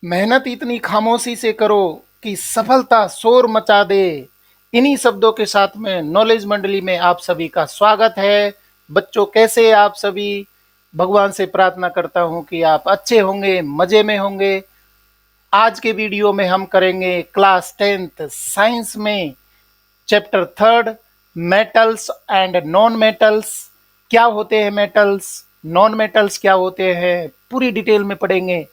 मेहनत इतनी खामोशी से करो कि सफलता शोर मचा दे। इन्हीं शब्दों के साथ में नॉलेज मंडली में आप सभी का स्वागत है। बच्चों, कैसे आप सभी? भगवान से प्रार्थना करता हूँ कि आप अच्छे होंगे, मजे में होंगे। आज के वीडियो में हम करेंगे क्लास 10th साइंस में chapter third, metals and non metals. क्या होते हैं मेटल्स, नॉन मेटल्स क्या होते हैं, पूरी डिटेल में पढ़ेंगे।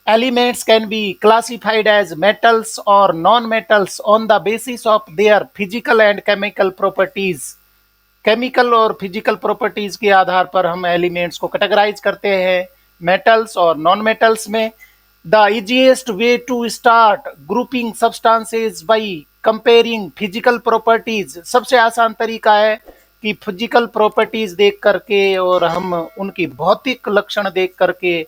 Elements can be classified as metals और non metals on the basis of their physical and chemical properties. Chemical और फिजिकल प्रॉपर्टीज के आधार पर हम एलिमेंट्स को कैटेगराइज करते हैं मेटल्स और नॉन मेटल्स में। The easiest way to start grouping substances by comparing physical properties. सबसे आसान तरीका है कि फिजिकल प्रॉपर्टीज देख करके और हम उनकी भौतिक लक्षण देख करके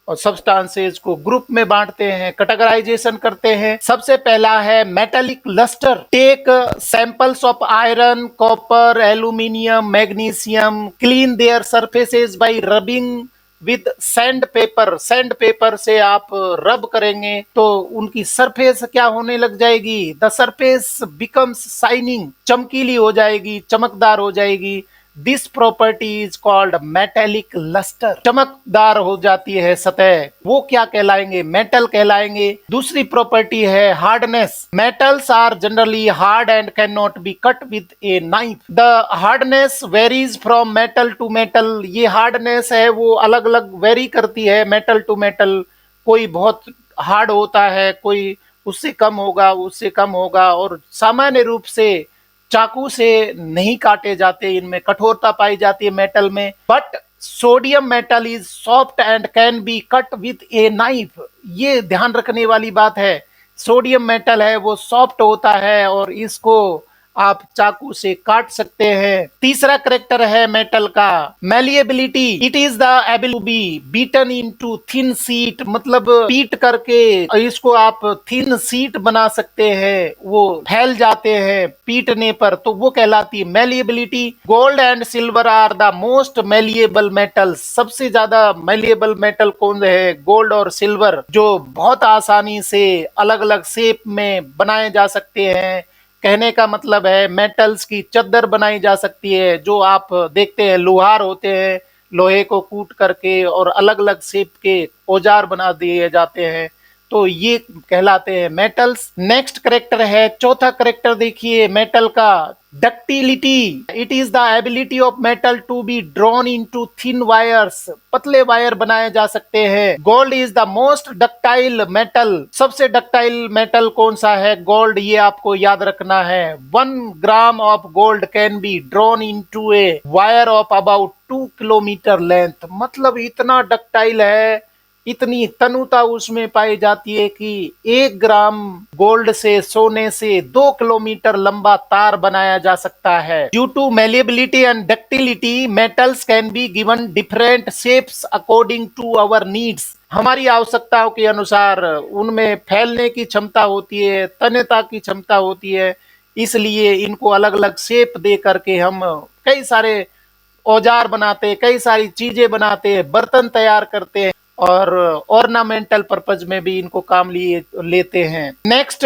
और सब्सटेंसेस को ग्रुप में बांटते हैं, कैटेगराइजेशन करते हैं। सबसे पहला है metallic lustre. Take samples of iron, copper, aluminium, magnesium, clean their surfaces by rubbing with sand paper. Sand paper से आप रब करेंगे तो उनकी सरफेस क्या होने लग जाएगी? द सरफेस बिकम्स शाइनिंग, चमकीली हो जाएगी, चमकदार हो जाएगी। This property is called metallic lustre. चमकदार हो जाती है सतह, वो क्या कहलाएंगे? मेटल कहलाएंगे। दूसरी प्रॉपर्टी है hardness. Metals are generally hard and can not be cut with a knife. The hardness varies from metal to metal. ये हार्डनेस है वो अलग अलग वेरी करती है मेटल टू मेटल। कोई बहुत हार्ड होता है, कोई उससे कम होगा, उससे कम होगा। और सामान्य रूप से चाकू से नहीं काटे जाते, इनमें कठोरता पाई जाती है मेटल में। But sodium metal is soft and can be cut with A knife. ये ध्यान रखने वाली बात है। सोडियम मेटल है वो सॉफ्ट होता है और इसको आप चाकू से काट सकते हैं। तीसरा करेक्टर है मेटल का malleability. It is the ability to be beaten into thin sheet, मतलब पीट करके इसको आप थिन शीट बना सकते हैं। वो फैल जाते हैं पीटने पर, तो वो कहलाती है malleability. Gold and silver are the most malleable metals. सबसे ज्यादा मैलिएबल मेटल कौन है? गोल्ड और सिल्वर, जो बहुत आसानी से अलग अलग शेप में बनाए जा सकते हैं। कहने का मतलब है मेटल्स की चद्दर बनाई जा सकती है। जो आप देखते हैं लोहार होते हैं, लोहे को कूट करके और अलग अलग शेप के औजार बना दिए जाते हैं, तो ये कहलाते हैं मेटल्स। नेक्स्ट करेक्टर है, चौथा करेक्टर देखिए मेटल का, ductility. It is the ability of metal to be drawn into thin wires. पतले वायर बनाए जा सकते हैं। Gold is the most ductile metal. सबसे डक्टाइल मेटल कौन सा है? गोल्ड। ये आपको याद रखना है। 1 gram of gold can be drawn into a wire of about 2 kilometre length. मतलब इतना डक्टाइल है, इतनी तनुता उसमें पाई जाती है कि 1 ग्राम गोल्ड से, सोने से 2 किलोमीटर लंबा तार बनाया जा सकता है। Due to malleability and ductility metals can be given different shapes according to our needs. हमारी आवश्यकताओं के अनुसार उनमें फैलने की क्षमता होती है, तन्यता की क्षमता होती है। इसलिए इनको अलग अलग शेप दे करके हम कई सारे औजार बनाते हैं, कई सारी चीजें बनाते हैं, बर्तन तैयार करते हैं और ऑर्नामेंटल पर्पज में भी इनको काम लिए लेते हैं। नेक्स्ट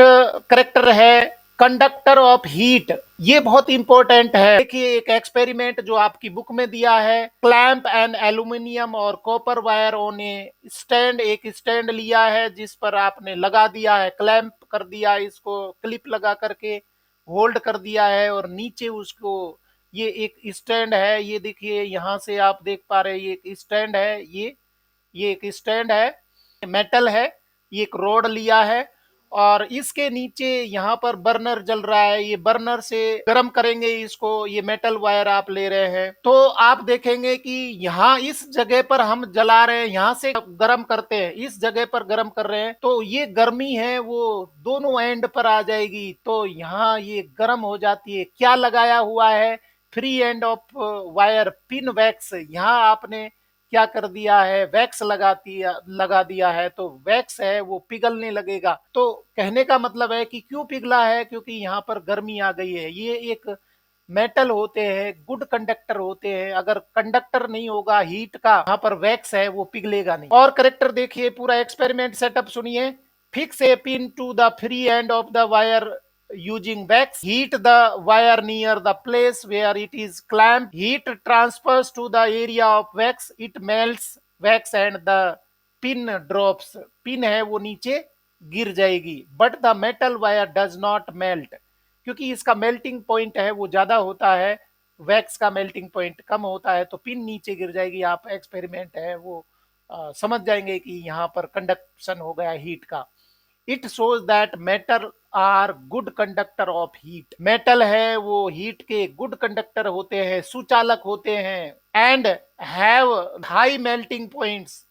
करेक्टर है कंडक्टर ऑफ हीट। ये बहुत इंपॉर्टेंट है। देखिए एक एक्सपेरिमेंट जो आपकी बुक में दिया है, क्लैंप एंड एल्यूमिनियम और copper wire on A stand. एक स्टैंड लिया है जिस पर आपने लगा दिया है, क्लैंप कर दिया, इसको क्लिप लगा करके होल्ड कर दिया है और नीचे उसको, ये एक स्टैंड है। ये देखिए यहां से आप देख पा रहे हैं, ये एक स्टैंड है। ये एक स्टैंड है, मेटल है। ये एक रोड लिया है और इसके नीचे यहाँ पर बर्नर जल रहा है। ये बर्नर से गर्म करेंगे इसको। ये मेटल वायर आप ले रहे हैं तो आप देखेंगे कि यहाँ इस जगह पर हम जला रहे हैं, यहाँ से गर्म करते हैं, इस जगह पर गर्म कर रहे हैं, तो ये गर्मी है वो दोनों एंड पर आ जाएगी। तो यहाँ ये गर्म हो जाती है। क्या लगाया हुआ है? Free end of wire pin wax. यहाँ आपने क्या कर दिया है? वैक्स लगा दिया है, तो वैक्स है वो पिघलने लगेगा। तो कहने का मतलब है कि क्यों पिघला है? क्योंकि यहाँ पर गर्मी आ गई है। ये एक मेटल होते हैं, गुड कंडक्टर होते हैं। अगर कंडक्टर नहीं होगा हीट का, यहाँ पर वैक्स है वो पिघलेगा नहीं। और करेक्टर देखिए, पूरा एक्सपेरिमेंट सेटअप सुनिए। Fix a pin to the free end of the wire using wax. Heat the wire near the place where it is clamped. Heat transfers to the area of wax. It melts wax and the pin drops. Pin है वो नीचे गिर जाएगी, but the metal wire does not melt, क्योंकि इसका melting point है वो ज्यादा होता है, वैक्स का मेल्टिंग पॉइंट कम होता है, तो पिन नीचे गिर जाएगी। आप एक्सपेरिमेंट है वो समझ जाएंगे कि यहाँ पर कंडक्शन हो गया हीट का। It shows that metal are good conductor of heat. Metal है वो हीट के गुड कंडक्टर होते हैं, सुचालक होते हैं। And have high melting points,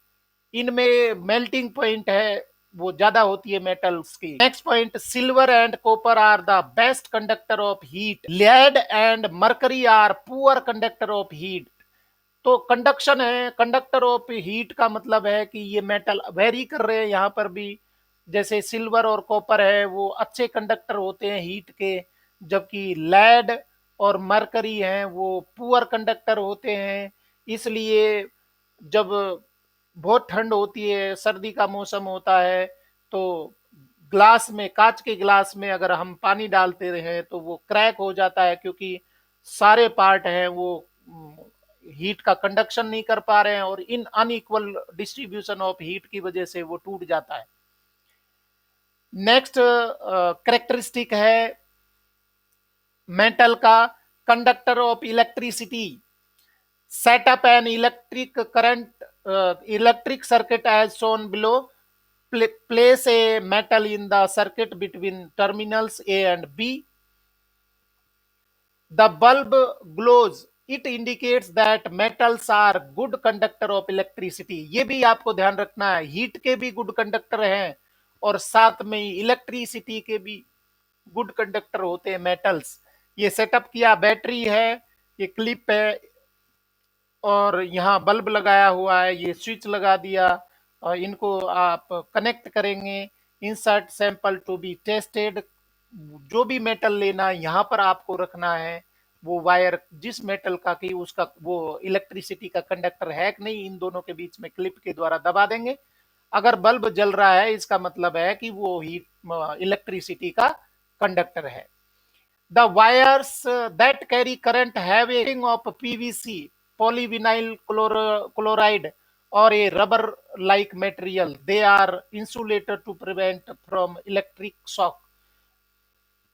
इनमें मेल्टिंग पॉइंट है वो ज्यादा होती है मेटल्स की। Next point, silver and copper are the best conductor of heat. Lead and mercury are poor conductor of heat. तो कंडक्शन है, कंडक्टर ऑफ हीट का मतलब है कि ये मेटल वेरी कर रहे हैं यहाँ पर भी। जैसे सिल्वर और कॉपर है वो अच्छे कंडक्टर होते हैं हीट के, जबकि लेड और मरकरी हैं वो पुअर कंडक्टर होते हैं। इसलिए जब बहुत ठंड होती है, सर्दी का मौसम होता है, तो ग्लास में, कांच के ग्लास में अगर हम पानी डालते रहे तो वो क्रैक हो जाता है, क्योंकि सारे पार्ट हैं वो हीट का कंडक्शन नहीं कर पा रहे हैं, और इन अनइक्वल डिस्ट्रीब्यूशन ऑफ हीट की वजह से वो टूट जाता है। नेक्स्ट करेक्टरिस्टिक है मेटल का, conductor of electricity. Set up an electric current electric circuit as shown below. Place a metal in the circuit between terminals A and B. The bulb glows. It indicates that metals are good conductor of electricity. ये भी आपको ध्यान रखना है, heat के भी good conductor हैं और साथ में इलेक्ट्रिसिटी के भी गुड कंडक्टर होते हैं मेटल्स। ये सेटअप किया, बैटरी है, ये क्लिप है, और यहाँ बल्ब लगाया हुआ है, ये स्विच लगा दिया, और इनको आप कनेक्ट करेंगे। Insert sample to be tested. जो भी मेटल लेना यहाँ पर आपको रखना है, वो वायर जिस मेटल का कि उसका वो इलेक्ट्रिसिटी का कंडक्टर है कि नहीं, इन दोनों के बीच में क्लिप के द्वारा दबा देंगे। अगर बल्ब जल रहा है इसका मतलब है कि वो हीट इलेक्ट्रिसिटी का कंडक्टर है। The wires that carry current have a coating of PVC, polyvinyl chloride, or a rubber-like material. They are insulated to prevent from electric shock.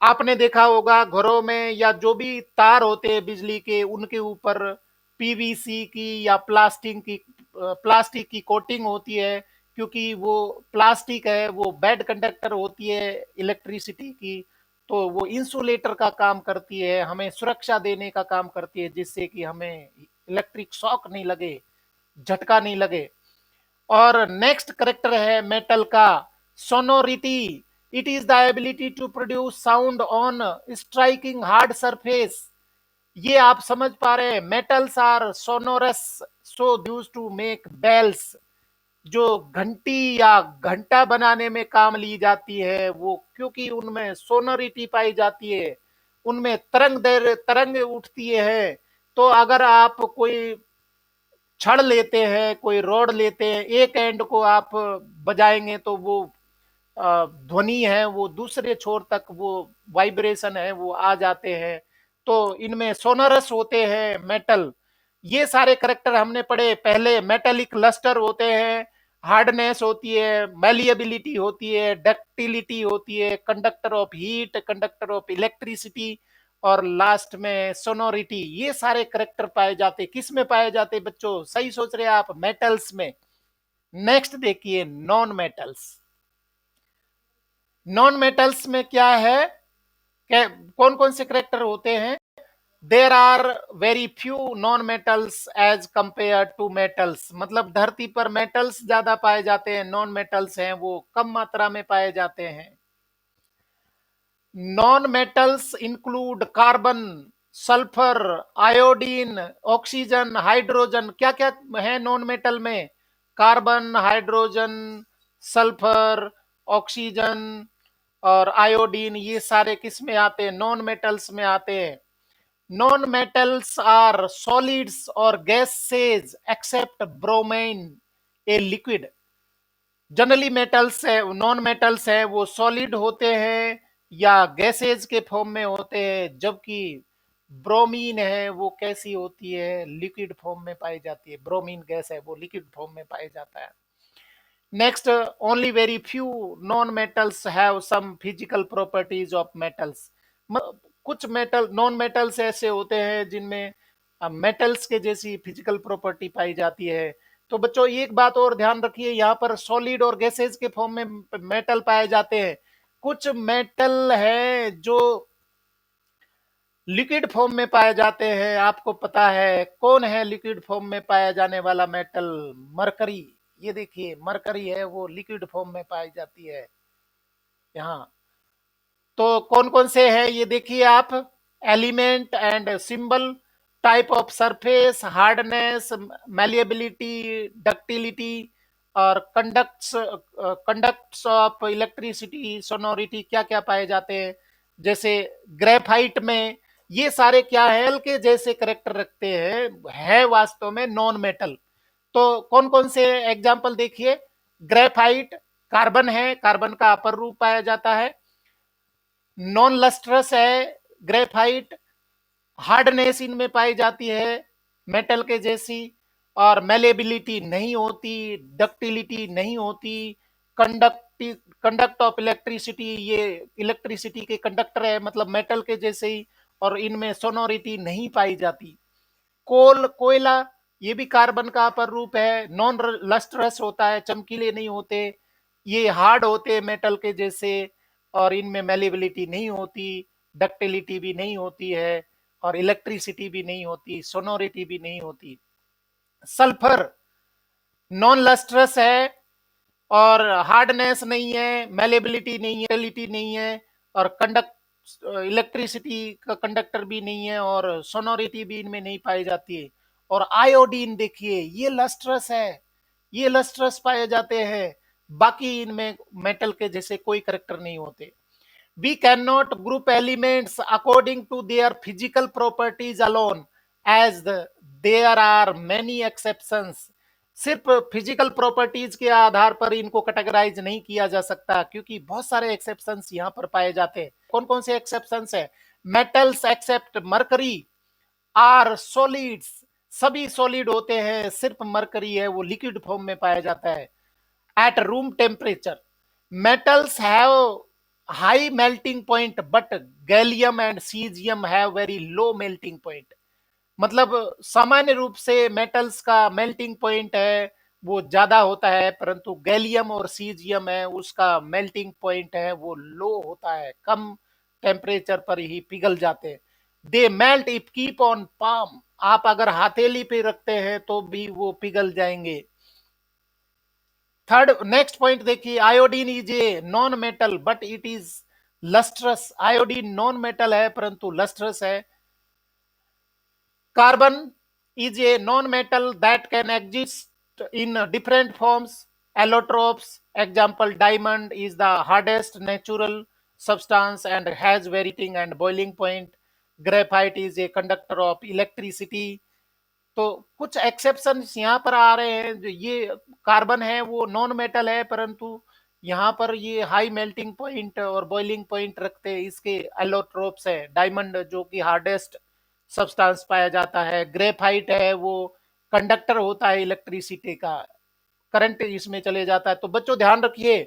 आपने देखा होगा घरों में या जो भी तार होते हैं बिजली के, उनके ऊपर पीवीसी की या प्लास्टिक की कोटिंग होती है, क्योंकि वो प्लास्टिक है वो बैड कंडक्टर होती है इलेक्ट्रिसिटी की, तो वो इंसुलेटर का काम करती है, हमें सुरक्षा देने का काम करती है, जिससे कि हमें इलेक्ट्रिक शॉक नहीं लगे, झटका नहीं लगे। और नेक्स्ट करेक्टर है मेटल का, sonority. It is the ability to produce sound on striking hard surface. ये आप समझ पा रहे हैं, metals are sonorous, so use to make bells. जो घंटी या घंटा बनाने में काम ली जाती है वो, क्योंकि उनमें सोनोरिटी पाई जाती है, उनमें तरंग उठती है। तो अगर आप कोई छड़ लेते हैं, कोई रोड लेते हैं, एक एंड को आप बजाएंगे तो वो ध्वनि है वो दूसरे छोर तक वो वाइब्रेशन है वो आ जाते हैं। तो इनमें सोनरस होते हैं मेटल। ये सारे करेक्टर हमने पढ़े पहले। मेटेलिक लस्टर होते हैं, हार्डनेस होती है, मैलिएबिलिटी होती है, डक्टिलिटी होती है, conductor of heat, conductor of electricity, और लास्ट में सोनोरिटी। ये सारे करेक्टर पाए जाते, किस में पाए जाते बच्चों? सही सोच रहे हैं आप, मेटल्स में। नेक्स्ट देखिए नॉन मेटल्स। नॉन मेटल्स में क्या है, कौन कौन से करेक्टर होते हैं? There are very few non metals as compare to metals. मतलब धरती पर मेटल्स ज्यादा पाए जाते हैं, नॉन मेटल्स हैं वो कम मात्रा में पाए जाते हैं। Non metals include carbon, sulphur, iodine, oxygen, hydrogen. क्या क्या है नॉन मेटल में? कार्बन, हाइड्रोजन, सल्फर, ऑक्सीजन और आयोडीन, ये सारे किस में आते हैं? नॉन मेटल्स में आते हैं। नॉन मेटल्स आर सॉलिड्स और gases except bromine a liquid. Generally metals है, नॉन मेटल्स है वो सॉलिड होते हैं या गैसेज के फॉर्म में होते हैं, जबकि ब्रोमीन है वो कैसी होती है, लिक्विड फॉर्म में पाई जाती है। ब्रोमीन गैस है वो लिक्विड फॉर्म में पाया जाता है। Next, only very few non metals have some physical properties of metals. कुछ मेटल नॉन मेटल्स ऐसे होते हैं जिनमें मेटल्स के जैसी फिजिकल प्रॉपर्टी पाई जाती है। तो बच्चों एक बात और ध्यान रखिए, यहाँ पर सॉलिड और गैसेज के फॉर्म में मेटल पाए जाते हैं। कुछ मेटल है जो लिक्विड फॉर्म में पाए जाते हैं। आपको पता है कौन है लिक्विड फॉर्म में पाया जाने वाला मेटल? मरकरी। ये देखिए मरकरी है वो लिक्विड फॉर्म में पाई जाती है यहाँ। तो कौन कौन से हैं ये देखिए आप। Element and symbol, type of surface, hardness, malleability, ductility और कंडक्ट्स ऑफ इलेक्ट्रिसिटी, सोनोरिटी, क्या क्या पाए जाते हैं। जैसे ग्रेफाइट में ये सारे क्या है, हल्के जैसे करेक्टर रखते हैं, है वास्तव में नॉन मेटल। तो कौन कौन से एग्जाम्पल देखिए। ग्रेफाइट कार्बन है, कार्बन का अपर रूप पाया जाता है। नॉन लस्ट्रस है ग्रेफाइट, हार्डनेस इनमें पाई जाती है मेटल के जैसी, और मेलेबिलिटी नहीं होती, डक्टिलिटी नहीं होती, कंडक्ट ऑफ इलेक्ट्रिसिटी, ये इलेक्ट्रिसिटी के कंडक्टर है मतलब मेटल के जैसे ही, और इनमें सोनोरिटी नहीं पाई जाती। कोयला, ये भी कार्बन का अपर रूप है, नॉन लस्ट्रस होता है, चमकीले नहीं होते, ये हार्ड होते हैं मेटल के जैसे, और इनमें मेलेबिलिटी नहीं होती, डक्टिलिटी भी नहीं होती है, और इलेक्ट्रिसिटी भी नहीं होती, सोनोरिटी भी नहीं होती। सल्फर नॉन लस्ट्रस है और हार्डनेस नहीं है, मेलेबिलिटी नहीं है, डक्टिलिटी नहीं है, और कंडक्ट इलेक्ट्रिसिटी का कंडक्टर भी नहीं है, और सोनोरिटी भी इनमें नहीं पाई जाती है। और आयोडीन देखिए ये लस्ट्रस है, ये लस्ट्रस पाए जाते हैं, बाकी इनमें मेटल के जैसे कोई करेक्टर नहीं होते। We cannot group elements according to their physical properties alone, as there are many exceptions. सिर्फ फिजिकल प्रॉपर्टीज के आधार पर इनको कैटेगराइज नहीं किया जा सकता, क्योंकि बहुत सारे एक्सेप्शंस यहाँ पर पाए जाते हैं। कौन कौन से एक्सेप्शंस है? Metals except mercury are solids, सभी सॉलिड होते हैं, सिर्फ मरकरी है वो लिक्विड फॉर्म में पाया जाता है। at room temperature, metals have high melting point but gallium and cesium have very low melting point। मतलब सामान्य रूप से मेटल्स का मेल्टिंग पॉइंट है वो ज्यादा होता है, परंतु गैलियम और सीजियम है उसका मेल्टिंग पॉइंट है वो लो होता है, कम टेम्परेचर पर ही पिघल जाते हैं। They melt if keep on palm, आप अगर हथेली पे रखते हैं तो भी वो पिघल जाएंगे। थर्ड नेक्स्ट पॉइंट देखिए, iodine is a non metal but it is lustrous. Iodine non metal है परंतु लस्ट्रस है। Carbon is a non metal that can exist in different forms, allotropes, example diamond is the hardest natural substance and has varying and boiling point. Graphite is a conductor of electricity। तो कुछ exception यहाँ पर आ रहे हैं। जो ये carbon है वो नॉन मेटल है, परंतु यहाँ पर ये हाई मेल्टिंग पॉइंट और बॉइलिंग पॉइंट रखते हैं, इसके एलोट्रोप्स है। डायमंड जो कि हार्डेस्ट सब्सटेंस पाया जाता है। ग्रेफाइट है वो कंडक्टर होता है इलेक्ट्रिसिटी का, करंट इसमें चले जाता है। तो बच्चों ध्यान रखिए,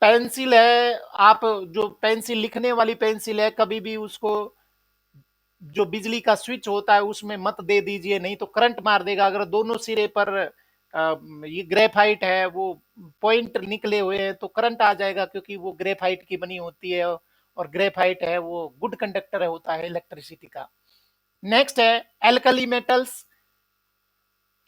पेंसिल है, आप जो पेंसिल लिखने वाली पेंसिल है कभी भी उसको जो बिजली का स्विच होता है उसमें मत दे दीजिए, नहीं तो करंट मार देगा। अगर दोनों सिरे पर ये ग्रेफाइट है वो पॉइंट निकले हुए हैं तो करंट आ जाएगा, क्योंकि वो ग्रेफाइट की बनी होती है, और ग्रेफाइट है वो गुड कंडक्टर होता है इलेक्ट्रिसिटी का। नेक्स्ट है alkali metals,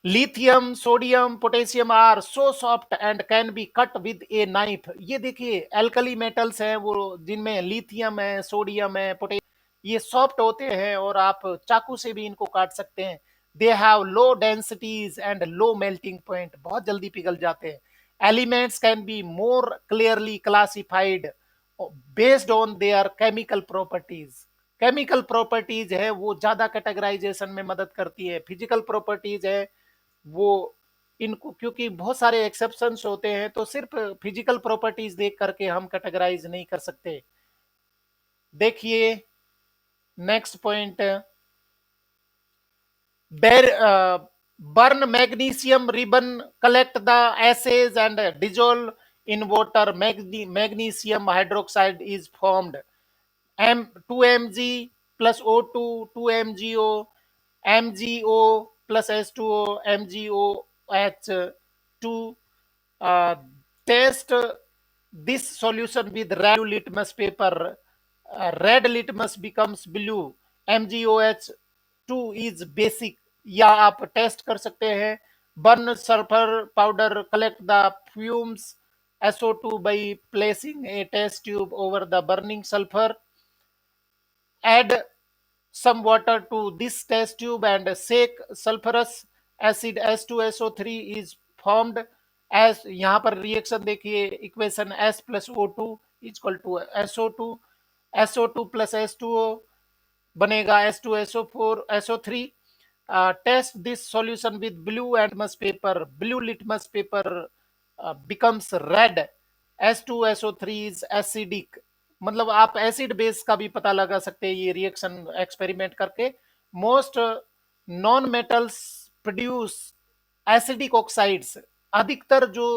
lithium, sodium, potassium are so soft and can be cut with a knife. ये देखिए एल्कली मेटल्स हैं वो जिनमें लिथियम है, सोडियम है, पोटेशियम, ये सॉफ्ट होते हैं और आप चाकू से भी इनको काट सकते हैं। They have low densities and low melting point, बहुत जल्दी पिघल जाते हैं। Elements can be more clearly classified based on their chemical properties. Chemical properties है वो ज्यादा कैटेगराइजेशन में मदद करती है, फिजिकल प्रॉपर्टीज है वो इनको, क्योंकि बहुत सारे एक्सेप्शंस होते हैं तो सिर्फ फिजिकल प्रॉपर्टीज देख करके हम कैटेगराइज नहीं कर सकते। देखिए next point, burn magnesium ribbon, collect the ashes and dissolve in water. Magnesium hydroxide is formed. 2 mg plus O2, 2 MgO, MgO plus H2O, MgOH2. uh, Test this solution with red litmus paper. Red litmus becomes blue. MgOH2 is basic, या आप test कर सकते हैं। Burn sulphur powder, collect the fumes SO2 by placing a test tube over the burning sulfur. Add some water to this test tube and shake. Sulfurous acid H2SO3 is formed. as यहाँ पर reaction देखिए, equation S plus O2 equal to SO2, SO2 plus H2O बनेगा H2SO4 SO3. Test this solution with blue litmus paper. Blue litmus paper becomes red. H2SO3 is acidic. मतलब आप acid base का भी पता लगा सकते हैं ये रिएक्शन एक्सपेरिमेंट करके। Most non metals produce acidic oxides. अधिकतर जो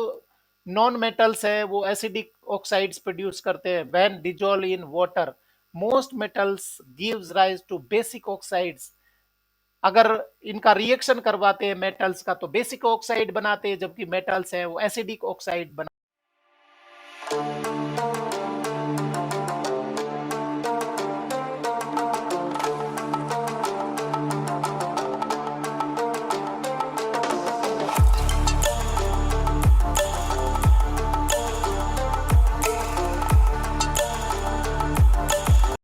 नॉन मेटल्स है वो एसिडिक ऑक्साइड्स प्रोड्यूस करते हैं when dissolve in water. Most metals gives rise to basic oxides. अगर इनका रिएक्शन करवाते हैं मेटल्स का तो बेसिक ऑक्साइड बनाते हैं, जबकि मेटल्स है वो एसिडिक ऑक्साइड बना